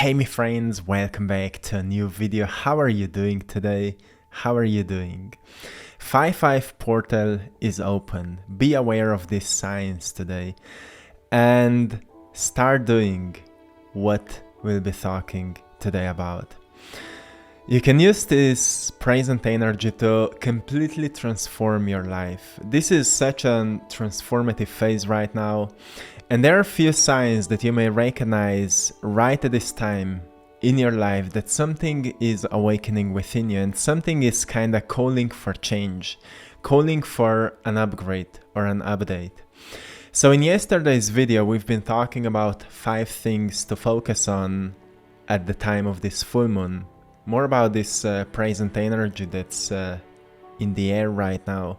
Hey my friends, welcome back to a new video. How are you doing today? How are you doing? 5-5 portal is open. Be aware of these signs today and start doing what we'll be talking today about. You can use this present energy to completely transform your life. This is such a transformative phase right now, and there are a few signs that you may recognize right at this time in your life that something is awakening within you and something is kind of calling for change, calling for an upgrade or an update. So in yesterday's video, we've been talking about 5 things to focus on at the time of this full moon. More about this present energy that's in the air right now.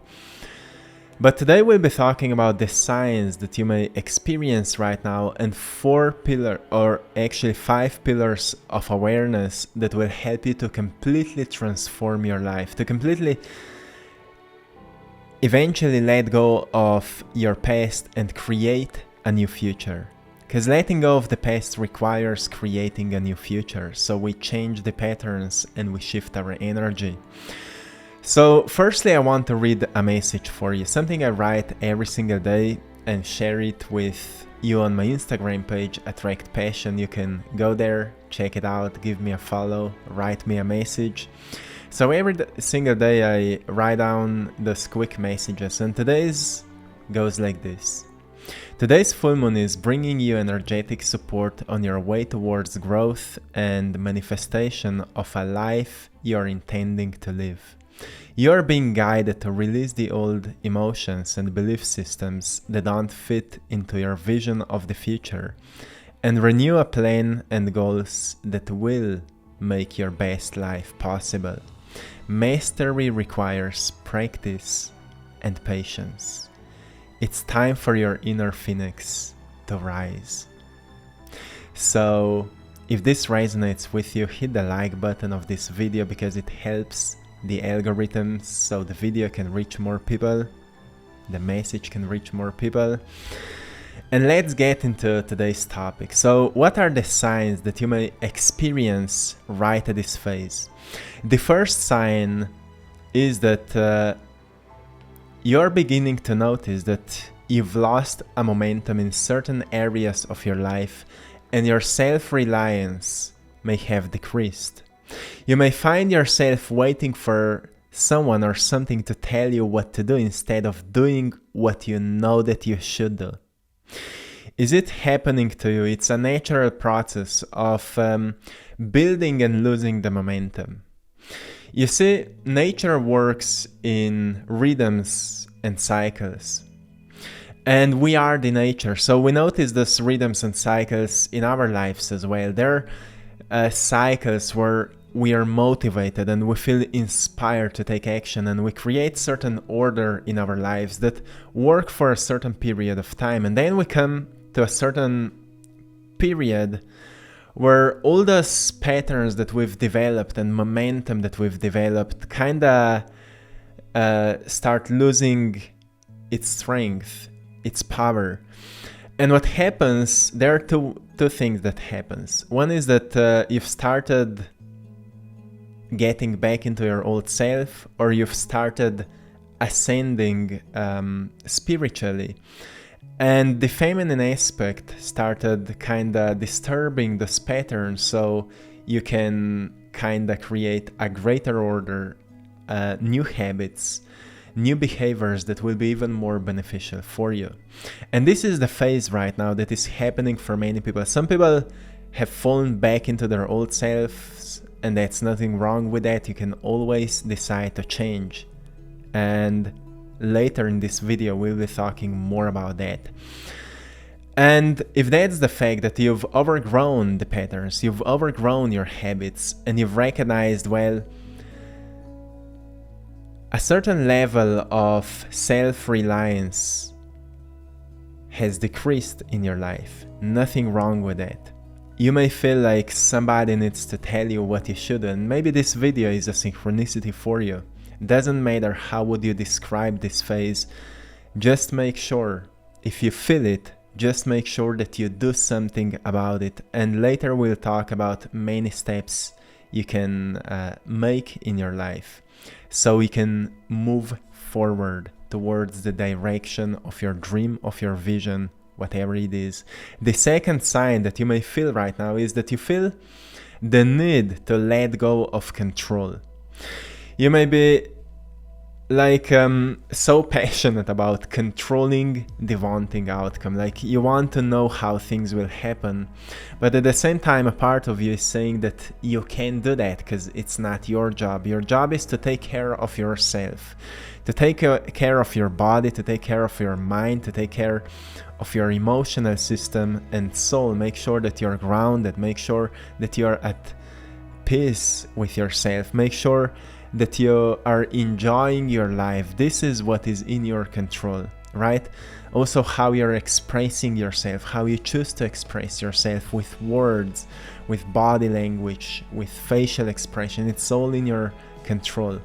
But today we'll be talking about the signs that you may experience right now and 5 pillars of awareness that will help you to completely transform your life, to completely eventually let go of your past and create a new future. Because letting go of the past requires creating a new future. So we change the patterns and we shift our energy. So firstly, I want to read a message for you. Something I write every single day and share it with you on my Instagram page, AttractPassion. You can go there, check it out, give me a follow, write me a message. So every single day I write down those quick messages, and today's goes like this. Today's full moon is bringing you energetic support on your way towards growth and manifestation of a life you're intending to live. You're being guided to release the old emotions and belief systems that don't fit into your vision of the future and renew a plan and goals that will make your best life possible. Mastery requires practice and patience. It's time for your inner phoenix to rise. So if this resonates with you, hit the like button of this video because it helps the algorithms so the video can reach more people, the message can reach more people. And let's get into today's topic. So what are the signs that you may experience right at this phase? The first sign is that you're beginning to notice that you've lost a momentum in certain areas of your life and your self-reliance may have decreased. You may find yourself waiting for someone or something to tell you what to do instead of doing what you know that you should do. Is it happening to you? It's a natural process of building and losing the momentum. You see, nature works in rhythms and cycles. And we are the nature, so we notice those rhythms and cycles in our lives as well. There are cycles where we are motivated and we feel inspired to take action, and we create certain order in our lives that work for a certain period of time. And then we come to a certain period where all those patterns that we've developed and momentum that we've developed kind of start losing its strength, its power. And what happens, there are two things that happens. One is that you've started getting back into your old self, or you've started ascending spiritually. And the feminine aspect started kind of disturbing this pattern, so you can kind of create a greater order, new habits, new behaviors that will be even more beneficial for you. And this is the phase right now that is happening for many people. Some people have fallen back into their old selves, and that's nothing wrong with that. You can always decide to change. And later in this video, we'll be talking more about that. And if that's the fact that you've overgrown the patterns, you've overgrown your habits, and you've recognized, well, a certain level of self-reliance has decreased in your life, nothing wrong with that. You may feel like somebody needs to tell you what you should do, and maybe this video is a synchronicity for you. Doesn't matter how would you describe this phase, just make sure if you feel it Just make sure that you do something about it. And later we'll talk about many steps you can make in your life so you can move forward towards the direction of your dream, of your vision, whatever it is. The second sign that you may feel right now is that you feel the need to let go of control. You may be so passionate about controlling the wanting outcome, like you want to know how things will happen, but at the same time a part of you is saying that you can't do that because it's not your job. Your job is to take care of yourself, to take care of your body, to take care of your mind, to take care of your emotional system and soul. Make sure that you're grounded, make sure that you're at peace with yourself, make sure that you are enjoying your life. This is what is in your control, right? Also how you're expressing yourself, how you choose to express yourself with words, with body language, with facial expression. It's all in your control.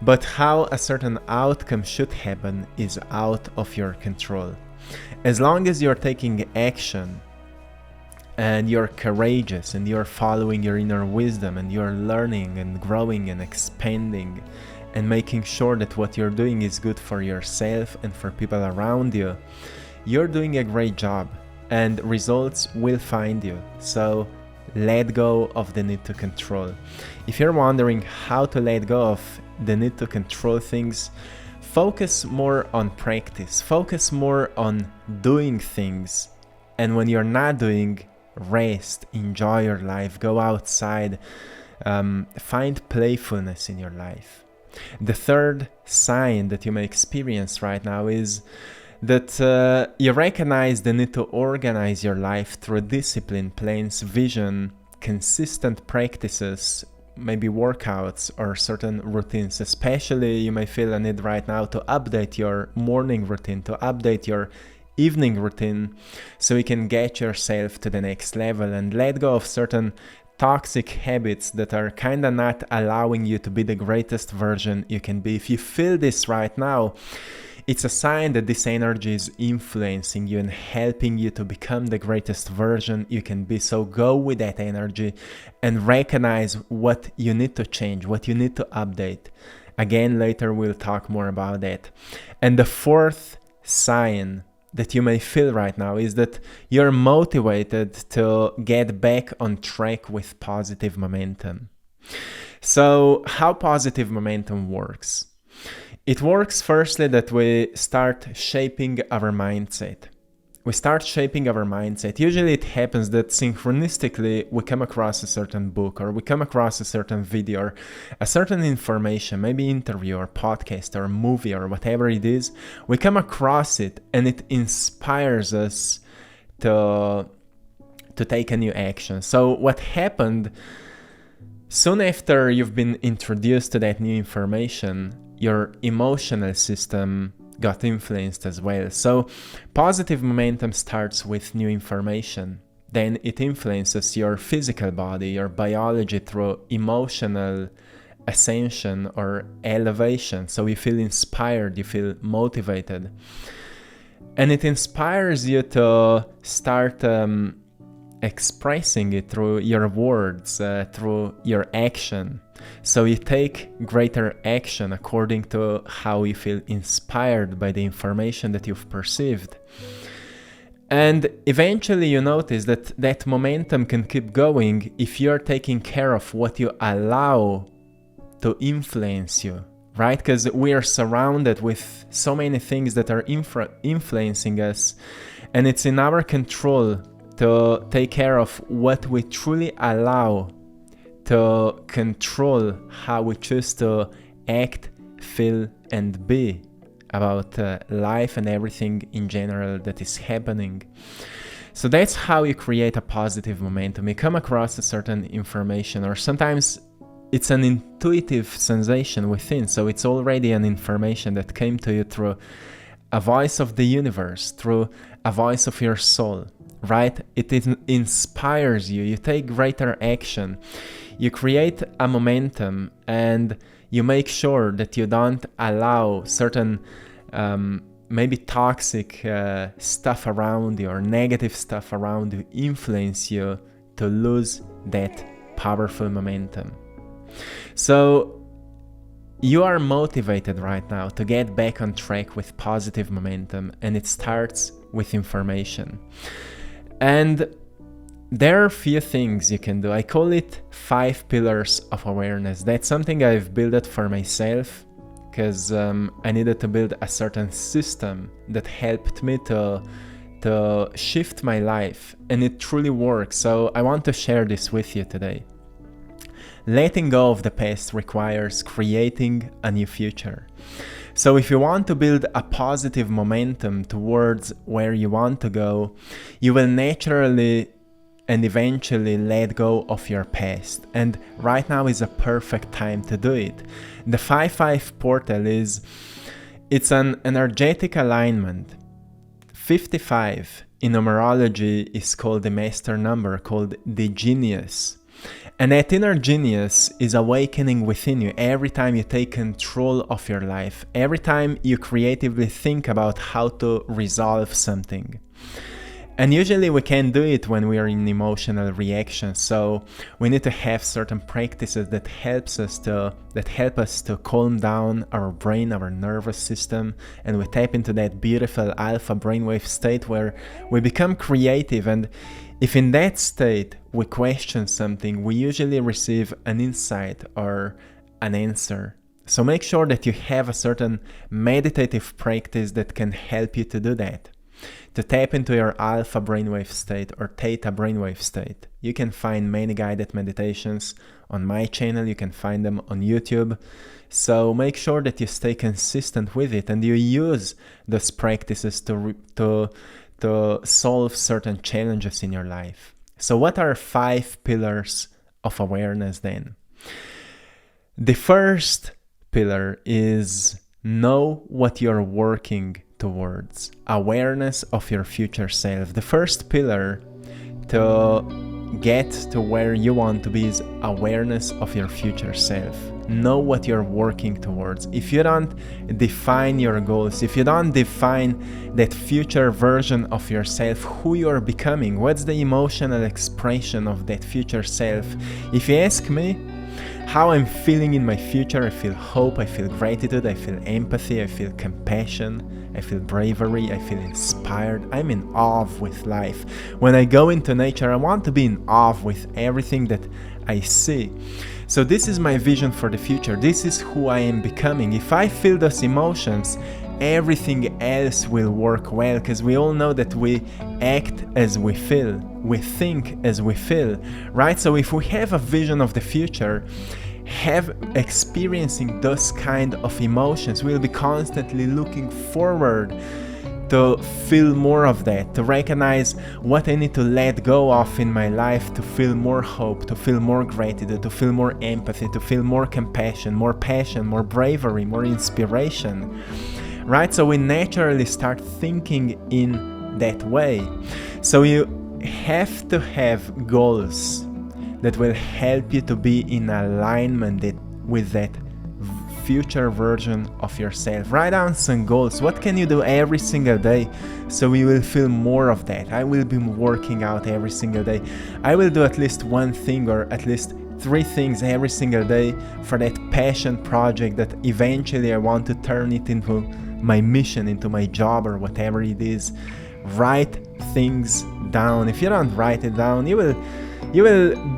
But how a certain outcome should happen is out of your control. As long as you're taking action and you're courageous and you're following your inner wisdom and you're learning and growing and expanding and making sure that what you're doing is good for yourself and for people around you, you're doing a great job and results will find you. So let go of the need to control. If you're wondering how to let go of the need to control things, focus more on practice, focus more on doing things. And when you're not doing, rest, enjoy your life, go outside, find playfulness in your life. The third sign that you may experience right now is that you recognize the need to organize your life through discipline, plans, vision, consistent practices, maybe workouts or certain routines. Especially you may feel a need right now to update your morning routine, to update your evening routine so you can get yourself to the next level and let go of certain toxic habits that are kind of not allowing you to be the greatest version you can be. If you feel this right now, it's a sign that this energy is influencing you and helping you to become the greatest version you can be. So go with that energy and recognize what you need to change, what you need to update. Again, later we'll talk more about that. And the fourth sign that you may feel right now is that you're motivated to get back on track with positive momentum. So how positive momentum works? It works firstly that we start shaping our mindset. We start shaping our mindset. Usually it happens that synchronistically we come across a certain book or we come across a certain video or a certain information, maybe interview or podcast or movie or whatever it is. We come across it and it inspires us to take a new action. So what happened, soon after you've been introduced to that new information, your emotional system got influenced as well. So positive momentum starts with new information. Then it influences your physical body, your biology through emotional ascension or elevation. So you feel inspired, you feel motivated. And it inspires you to start expressing it through your words, through your action. So you take greater action according to how you feel inspired by the information that you've perceived. And eventually you notice that that momentum can keep going if you're taking care of what you allow to influence you, right? Because we are surrounded with so many things that are influencing us, and it's in our control to take care of what we truly allow to control how we choose to act, feel, and be about life and everything in general that is happening. So that's how you create a positive momentum. You come across a certain information, or sometimes it's an intuitive sensation within. So it's already an information that came to you through a voice of the universe, through a voice of your soul, right? It inspires you. You take greater action. You create a momentum and you make sure that you don't allow certain maybe toxic stuff around you or negative stuff around you influence you to lose that powerful momentum. So you are motivated right now to get back on track with positive momentum, and it starts with information. And there are a few things you can do. I call it 5 pillars of awareness. That's something I've built for myself because I needed to build a certain system that helped me to shift my life, and it truly works. So I want to share this with you today. Letting go of the past requires creating a new future. So if you want to build a positive momentum towards where you want to go, you will naturally and eventually let go of your past. And right now is a perfect time to do it. The 5-5 portal it's an energetic alignment. 55 in numerology is called the master number, called the genius. And that inner genius is awakening within you every time you take control of your life, every time you creatively think about how to resolve something. And usually we can't do it when we are in emotional reaction. So we need to have certain practices that help us to calm down our brain, our nervous system, and we tap into that beautiful alpha brainwave state where we become creative. And if in that state we question something, we usually receive an insight or an answer. So make sure that you have a certain meditative practice that can help you to do that. To tap into your alpha brainwave state or theta brainwave state. You can find many guided meditations on my channel. You can find them on YouTube. So make sure that you stay consistent with it and you use those practices to solve certain challenges in your life. So what are 5 pillars of awareness then? The first pillar is know what you're working towards. Awareness of your future self. The first pillar to get to where you want to be is awareness of your future self. Know what you're working towards. If you don't define your goals, if you don't define that future version of yourself, who you're becoming, what's the emotional expression of that future self? If you ask me how I'm feeling in my future, I feel hope, I feel gratitude, I feel empathy, I feel compassion, I feel bravery, I feel inspired. I'm in awe with life. When I go into nature, I want to be in awe with everything that I see. So this is my vision for the future. This is who I am becoming. If I feel those emotions, everything else will work well, because we all know that we act as we feel, we think as we feel, right? So if we have a vision of the future, experiencing those kind of emotions, we'll be constantly looking forward to feel more of that, to recognize what I need to let go of in my life to feel more hope, to feel more gratitude, to feel more empathy, to feel more compassion, more passion, more bravery, more inspiration, right? So we naturally start thinking in that way. So you have to have goals that will help you to be in alignment with that future version of yourself. Write down some goals. What can you do every single day so you will feel more of that? I will be working out every single day. I will do at least one thing or at least 3 things every single day for that passion project that eventually I want to turn it into my mission, into my job or whatever it is. Write things down. If you don't write it down, you will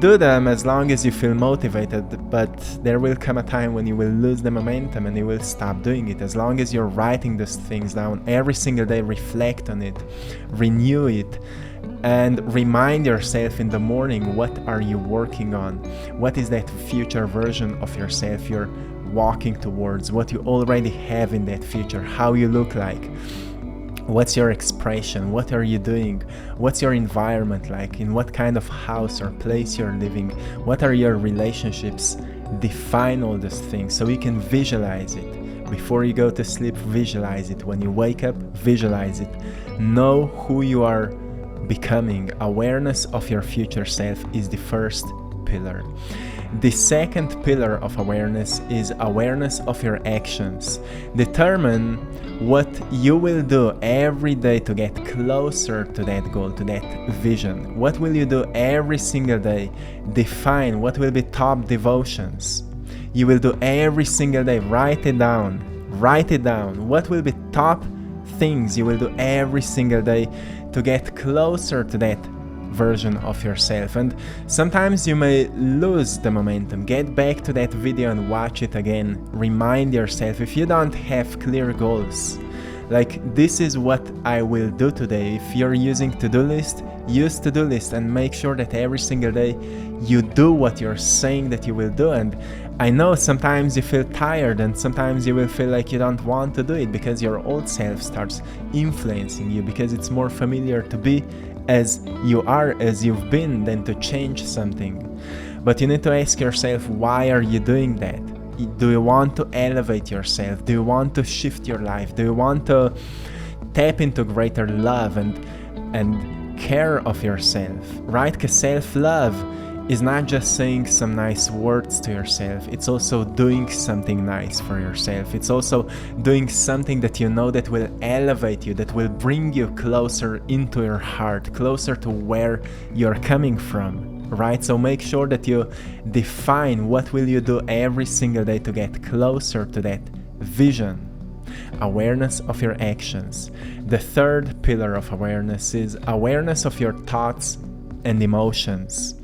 do them as long as you feel motivated, but there will come a time when you will lose the momentum and you will stop doing it. As long as you're writing those things down every single day, reflect on it, renew it, and remind yourself in the morning, what are you working on? What is that future version of yourself you're walking towards? What you already have in that future, how you look like. What's your expression? What are you doing? What's your environment like? In what kind of house or place you're living? What are your relationships? Define all those things so you can visualize it. Before you go to sleep, visualize it. When you wake up, visualize it. Know who you are becoming. Awareness of your future self is the first pillar. The second pillar of awareness is awareness of your actions. Determine what you will do every day to get closer to that goal, to that vision. What will you do every single day? Define what will be top devotions you will do every single day. Write it down. Write it down. What will be top things you will do every single day to get closer to that version of yourself? And sometimes you may lose the momentum. Get back to that video and watch it again. Remind yourself, if you don't have clear goals, like, this is what I will do today. If you're using to-do list, use to-do list and make sure that every single day you do what you're saying that you will do. And I know sometimes you feel tired and sometimes you will feel like you don't want to do it because your old self starts influencing you, because it's more familiar to be as you are, as you've been, than to change something. But you need to ask yourself, why are you doing that? Do you want to elevate yourself? Do you want to shift your life? Do you want to tap into greater love and care of yourself, right? Because self-love is not just saying some nice words to yourself. It's also doing something nice for yourself. It's also doing something that you know that will elevate you, that will bring you closer into your heart, closer to where you're coming from. Right? So make sure that you define what will you do every single day to get closer to that vision. Awareness of your actions. The third pillar of awareness is awareness of your thoughts and emotions.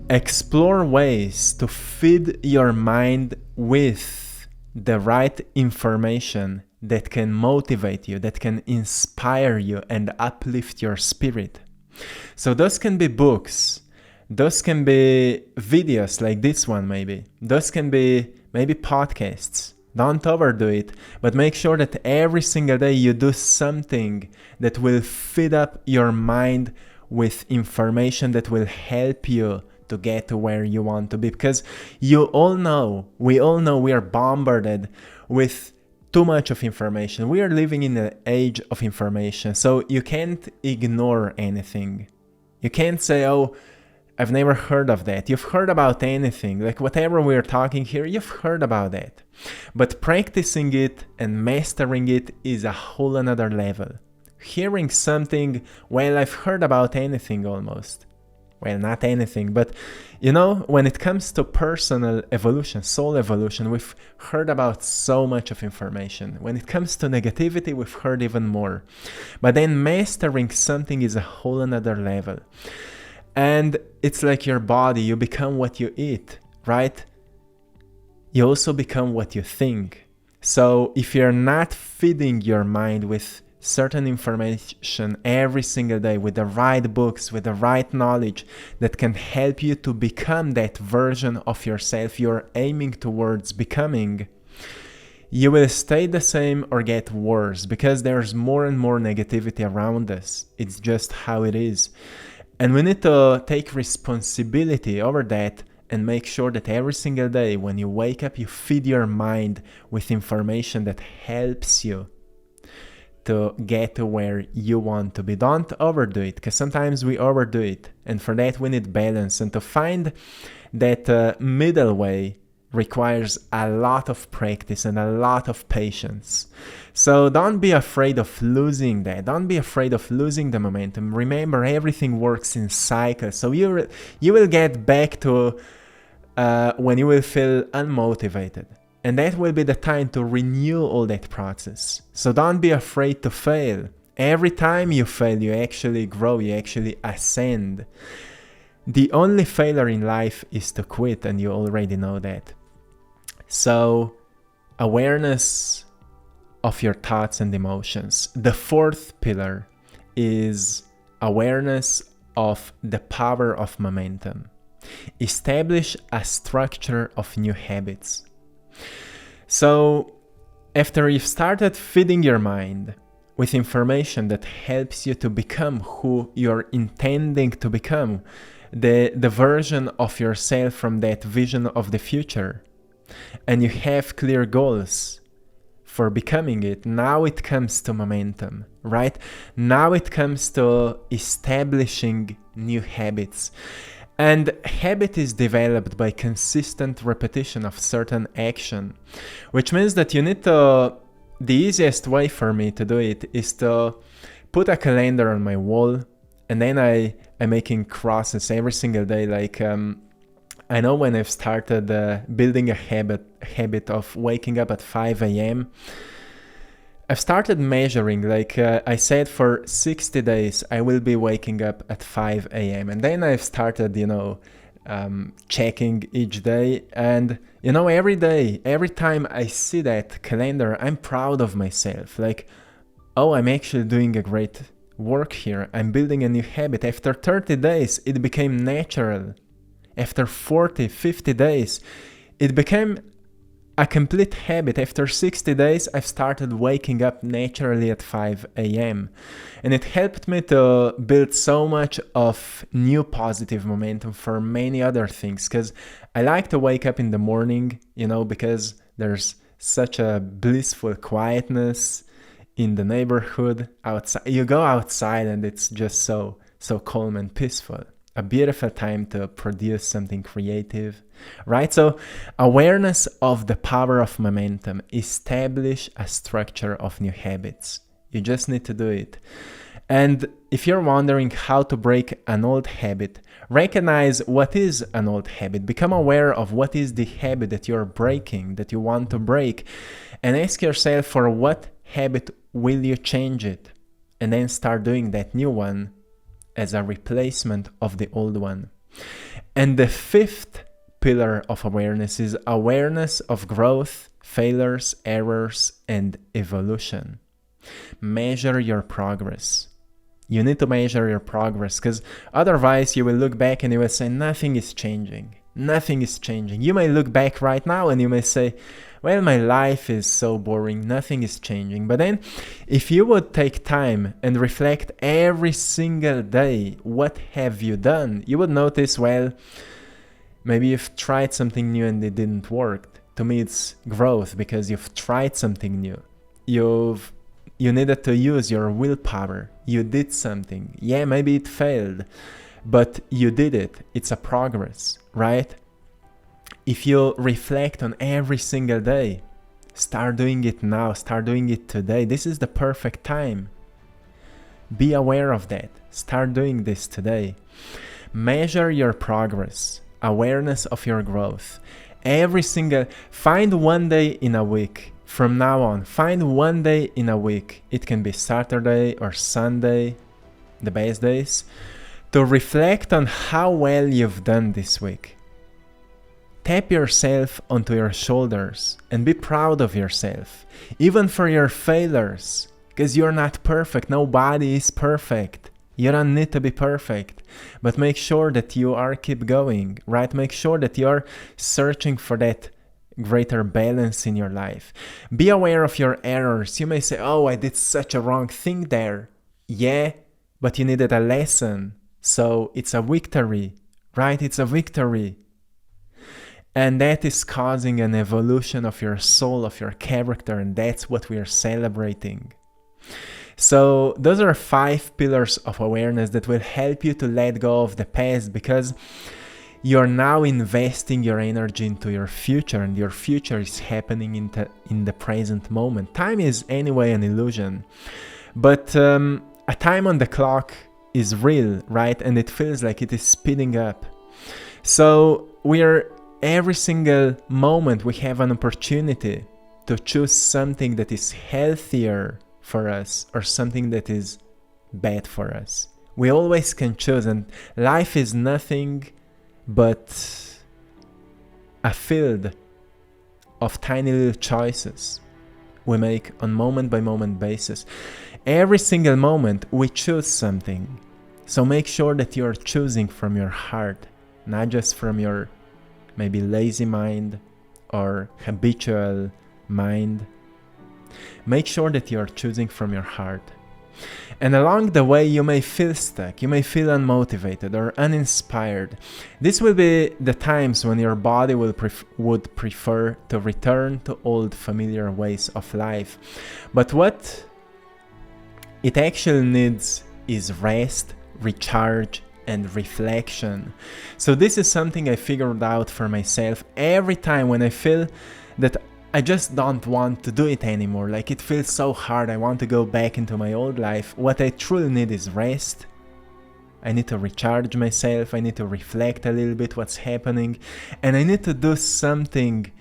Explore ways to feed your mind with the right information that can motivate you, that can inspire you and uplift your spirit. So those can be books. Those can be videos like this one maybe. Those can be maybe podcasts. Don't overdo it, but make sure that every single day you do something that will feed up your mind with information that will help you to get to where you want to be. Because we all know we are bombarded with too much of information. We are living in an age of information, so you can't ignore anything. You can't say, oh, I've never heard of that. You've heard about anything, like whatever we're talking here, you've heard about that. But practicing it and mastering it is a whole another level. Hearing something, well, I've heard about anything almost. Well, not anything, but you know, when it comes to personal evolution, soul evolution, we've heard about so much of information. When it comes to negativity, we've heard even more. But then mastering something is a whole another level. And it's like your body, you become what you eat, right? You also become what you think. So if you're not feeding your mind with certain information every single day, with the right books, with the right knowledge that can help you to become that version of yourself you're aiming towards becoming, you will stay the same or get worse, because there's more and more negativity around us. It's just how it is. And we need to take responsibility over that and make sure that every single day when you wake up, you feed your mind with information that helps you to get to where you want to be. Don't overdo it, because sometimes we overdo it. And for that, we need balance. And to find that middle way requires a lot of practice and a lot of patience. So don't be afraid of losing that. Don't be afraid of losing the momentum. Remember, everything works in cycles. So you will get back to when you will feel unmotivated. And that will be the time to renew all that process. So don't be afraid to fail. Every time you fail, you actually grow, you actually ascend. The only failure in life is to quit, and you already know that. So, awareness of your thoughts and emotions. The fourth pillar is awareness of the power of momentum. Establish a structure of new habits. So, after you've started feeding your mind with information that helps you to become who you're intending to become, the version of yourself from that vision of the future, and you have clear goals for becoming it, now it comes to momentum, right? Now it comes to establishing new habits. And habit is developed by consistent repetition of certain action, which means that you need to, the easiest way for me to do it is to put a calendar on my wall, and then I'm making crosses every single day. Like I know when I've started building a habit of waking up at 5 a.m., I've started measuring, like I said, for 60 days, I will be waking up at 5 a.m. And then I've started, checking each day. And, every day, every time I see that calendar, I'm proud of myself. Like, oh, I'm actually doing a great work here. I'm building a new habit. After 30 days, it became natural. After 40, 50 days, it became a complete habit. After 60 days, I've started waking up naturally at 5 a.m. And it helped me to build so much of new positive momentum for many other things. Because I like to wake up in the morning, because there's such a blissful quietness in the neighborhood outside. You go outside and it's just so calm and peaceful. A beautiful time to produce something creative, right? So awareness of the power of momentum. Establish a structure of new habits. You just need to do it. And if you're wondering how to break an old habit, recognize what is an old habit. Become aware of what is the habit that you're breaking, that you want to break. And ask yourself, for what habit will you change it? And then start doing that new one as a replacement of the old one. And the fifth pillar of awareness is awareness of growth, failures, errors, and evolution. Measure your progress. You need to measure your progress, because otherwise you will look back and you will say, nothing is changing. Nothing is changing. You may look back right now and you may say, well, my life is so boring, nothing is changing. But then if you would take time and reflect every single day, what have you done? You would notice, well, maybe you've tried something new and it didn't work. To me, it's growth, because you've tried something new. You needed to use your willpower. You did something. Yeah, maybe it failed, but you did it. It's a progress, right? If you reflect on every single day, start doing it now, start doing it today. This is the perfect time. Be aware of that. Start doing this today. Measure your progress, awareness of your growth. Find one day in a week. From now on, find one day in a week. It can be Saturday or Sunday, the best days, to reflect on how well you've done this week. Tap yourself onto your shoulders and be proud of yourself, even for your failures, because you're not perfect. Nobody is perfect. You don't need to be perfect, but make sure that you keep going, right? Make sure that you're searching for that greater balance in your life. Be aware of your errors. You may say, oh, I did such a wrong thing there. Yeah, but you needed a lesson. So it's a victory, right? It's a victory. And that is causing an evolution of your soul, of your character, and that's what we are celebrating. So those are 5 pillars of awareness that will help you to let go of the past, because you're now investing your energy into your future, and your future is happening in the present moment. Time is anyway an illusion, but a time on the clock is real, right? And it feels like it is speeding up. So every single moment we have an opportunity to choose something that is healthier for us or something that is bad for us. We always can choose, and life is nothing but a field of tiny little choices we make on moment by moment basis. Every single moment we choose something. So make sure that you're choosing from your heart, not just from your maybe lazy mind or habitual mind. Make sure that you're choosing from your heart. And along the way, you may feel stuck, you may feel unmotivated or uninspired. This will be the times when your body would prefer to return to old familiar ways of life. But what it actually needs is rest, recharge, and reflection. So this is something I figured out for myself. Every time when I feel that I just don't want to do it anymore, like it feels so hard, I want to go back into my old life, what I truly need is rest. I need to recharge myself, I need to reflect a little bit what's happening, and I need to do something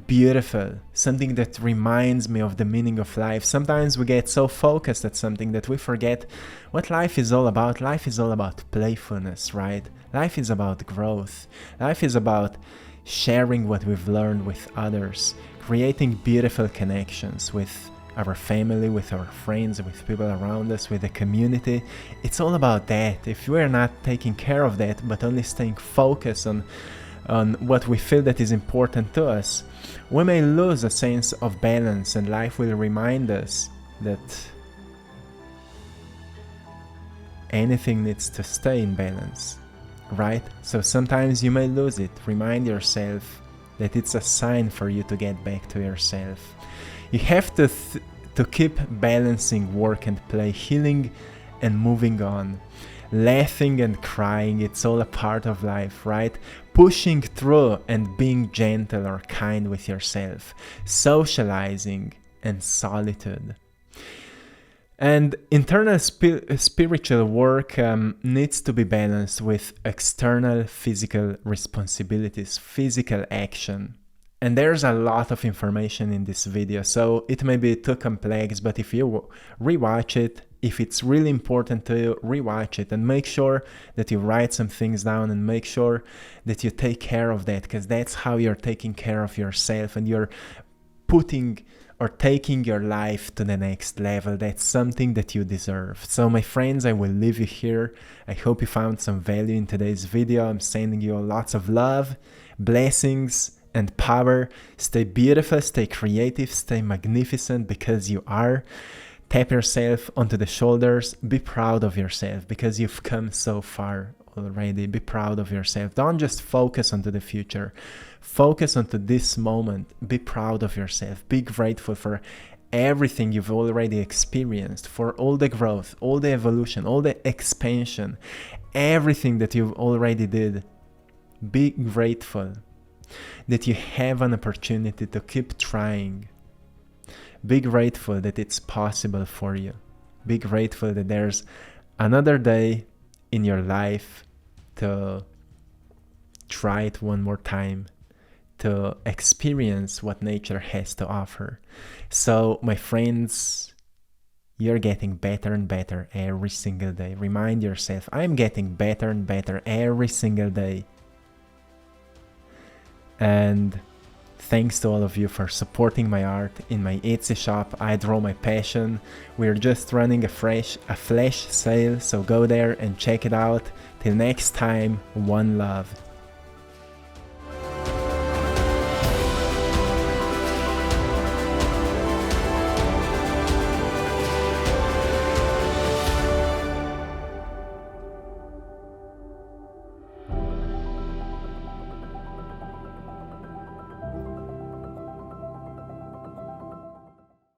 beautiful, something that reminds me of the meaning of life. Sometimes we get so focused at something that we forget what life is all about. Life is all about playfulness, right? Life is about growth. Life is about sharing what we've learned with others, creating beautiful connections with our family, with our friends, with people around us, with the community. It's all about that. If we're not taking care of that, but only staying focused on what we feel that is important to us, we may lose a sense of balance, and life will remind us that anything needs to stay in balance, right? So sometimes you may lose it. Remind yourself that it's a sign for you to get back to yourself. You have to keep balancing work and play, healing and moving on. Laughing and crying, it's all a part of life, right? Pushing through and being gentle or kind with yourself. Socializing and solitude. And internal spiritual work needs to be balanced with external physical responsibilities, physical action. And there's a lot of information in this video, so it may be too complex, but if you rewatch it, if it's really important to you, rewatch it and make sure that you write some things down and make sure that you take care of that, because that's how you're taking care of yourself and you're putting or taking your life to the next level. That's something that you deserve. So my friends, I will leave you here. I hope you found some value in today's video. I'm sending you lots of love, blessings, and power. Stay beautiful, stay creative, stay magnificent, because you are. Tap yourself onto the shoulders. Be proud of yourself because you've come so far already. Be proud of yourself. Don't just focus onto the future. Focus onto this moment. Be proud of yourself. Be grateful for everything you've already experienced, for all the growth, all the evolution, all the expansion, everything that you've already did. Be grateful that you have an opportunity to keep trying. Be grateful that it's possible for you. Be grateful that there's another day in your life to try it one more time, to experience what nature has to offer. So, my friends, you're getting better and better every single day. Remind yourself, I'm getting better and better every single day. And thanks to all of you for supporting my art in my Etsy shop, I Draw My Passion. We're just running a flash sale, so go there and check it out. Till next time, one love.